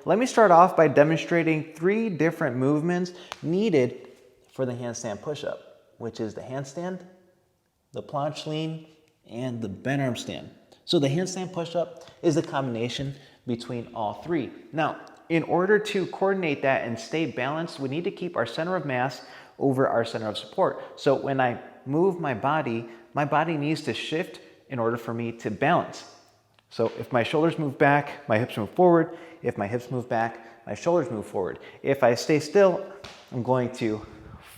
let me start off by demonstrating 3 different movements needed for the handstand push-up, which is the handstand, the planche lean, and the bent arm stand. So the handstand push-up is a combination between all 3. Now, in order to coordinate that and stay balanced, we need to keep our center of mass over our center of support. So when I move my body needs to shift in order for me to balance. So if my shoulders move back, my hips move forward. If my hips move back, my shoulders move forward. If I stay still, I'm going to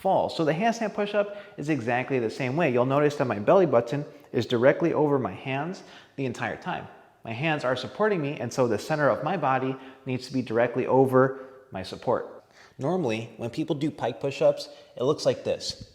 fall. So the handstand push-up is exactly the same way. You'll notice that my belly button is directly over my hands the entire time. My hands are supporting me, and so the center of my body needs to be directly over my support. Normally, when people do pike push-ups, it looks like this.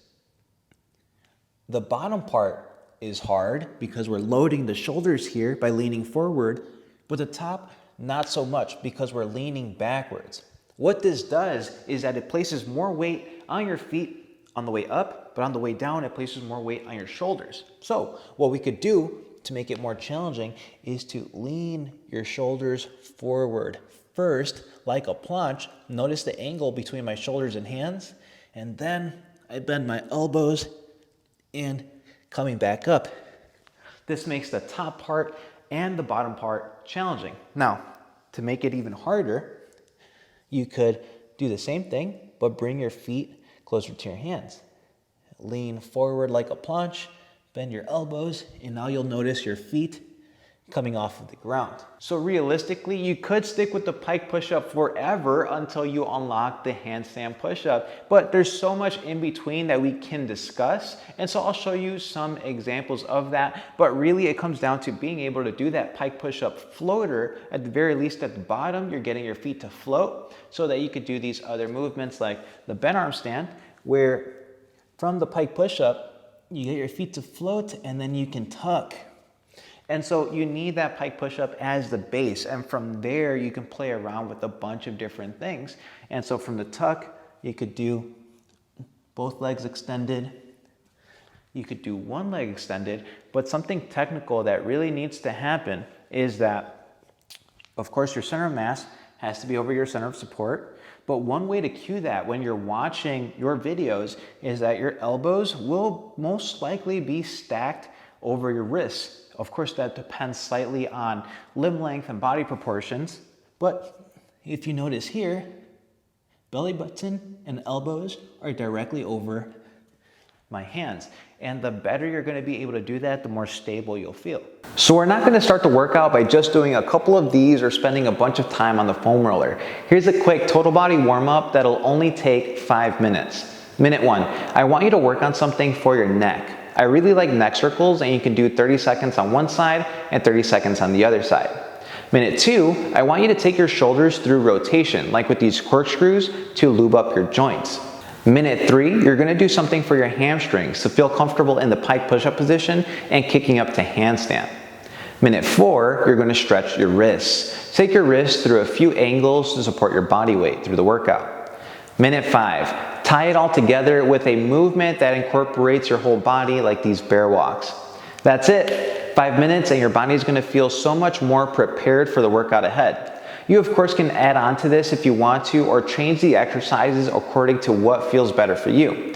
The bottom part is hard because we're loading the shoulders here by leaning forward, but the top, not so much because we're leaning backwards. What this does is that it places more weight on your feet on the way up, but on the way down, it places more weight on your shoulders. So what we could do to make it more challenging is to lean your shoulders forward. First, like a planche, notice the angle between my shoulders and hands, and then I bend my elbows and coming back up. This makes the top part and the bottom part challenging. Now, to make it even harder, you could do the same thing, but bring your feet closer to your hands. Lean forward like a planche, bend your elbows, and now you'll notice your feet coming off of the ground. So realistically, you could stick with the pike push-up forever until you unlock the handstand push-up, but there's so much in between that we can discuss, and so I'll show you some examples of that, but really it comes down to being able to do that pike push-up floater. At the very least at the bottom, you're getting your feet to float so that you could do these other movements like the bent arm stand, where from the pike push-up, you get your feet to float and then you can tuck. And so you need that pike push-up as the base, and from there you can play around with a bunch of different things. And so from the tuck, you could do both legs extended, you could do one leg extended, but something technical that really needs to happen is that, of course, your center of mass has to be over your center of support, but one way to cue that when you're watching your videos is that your elbows will most likely be stacked over your wrists. Of course, that depends slightly on limb length and body proportions, but if you notice here, belly button and elbows are directly over my hands. And the better you're going to be able to do that, the more stable you'll feel. So we're not going to start the workout by just doing a couple of these or spending a bunch of time on the foam roller. Here's a quick total body warm-up that'll only take 5 minutes. Minute 1, I want you to work on something for your neck. I really like neck circles, and you can do 30 seconds on one side and 30 seconds on the other side. Minute 2, I want you to take your shoulders through rotation, like with these corkscrews, to lube up your joints. Minute 3, you're gonna do something for your hamstrings to feel comfortable in the pike push-up position and kicking up to handstand. Minute 4, you're gonna stretch your wrists. Take your wrists through a few angles to support your body weight through the workout. Minute 5, tie it all together with a movement that incorporates your whole body, like these bear walks. That's it. 5 minutes and your body's gonna feel so much more prepared for the workout ahead. You of course can add on to this if you want to, or change the exercises according to what feels better for you.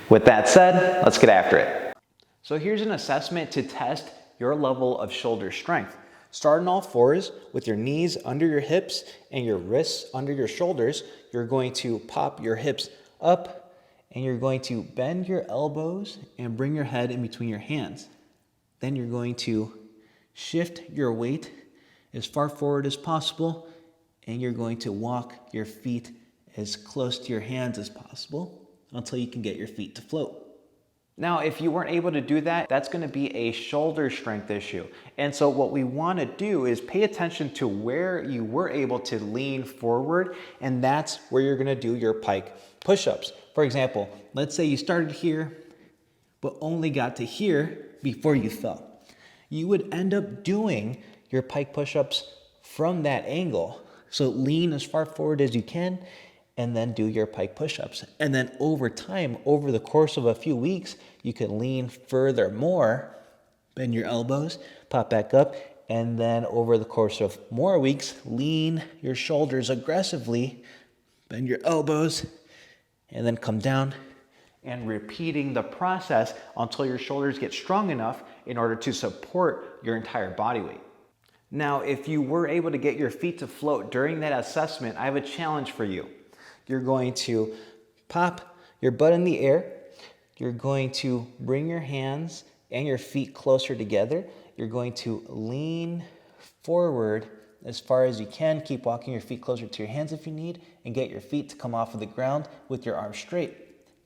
With that said, let's get after it. So here's an assessment to test your level of shoulder strength. Start on all fours with your knees under your hips and your wrists under your shoulders. You're going to pop your hips up and you're going to bend your elbows and bring your head in between your hands. Then you're going to shift your weight as far forward as possible, and you're going to walk your feet as close to your hands as possible until you can get your feet to float. Now, if you weren't able to do that, that's going to be a shoulder strength issue. And so what we want to do is pay attention to where you were able to lean forward, and that's where you're going to do your pike push-ups. For example, let's say you started here, but only got to here before you fell. You would end up doing your pike push-ups from that angle. So lean as far forward as you can, and then do your pike push-ups. And then over time, over the course of a few weeks, you can lean further more, bend your elbows, pop back up, And then over the course of more weeks, lean your shoulders aggressively, bend your elbows, and then come down, and repeating the process until your shoulders get strong enough in order to support your entire body weight. Now, if you were able to get your feet to float during that assessment, I have a challenge for you. You're going to pop your butt in the air. You're going to bring your hands and your feet closer together. You're going to lean forward as far as you can. Keep walking your feet closer to your hands if you need, and get your feet to come off of the ground with your arms straight.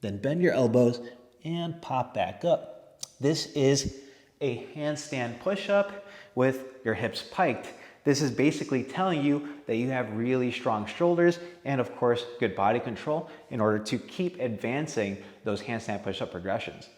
Then bend your elbows and pop back up. This is a handstand push-up with your hips piked. This is basically telling you that you have really strong shoulders and, of course, good body control in order to keep advancing those handstand push-up progressions.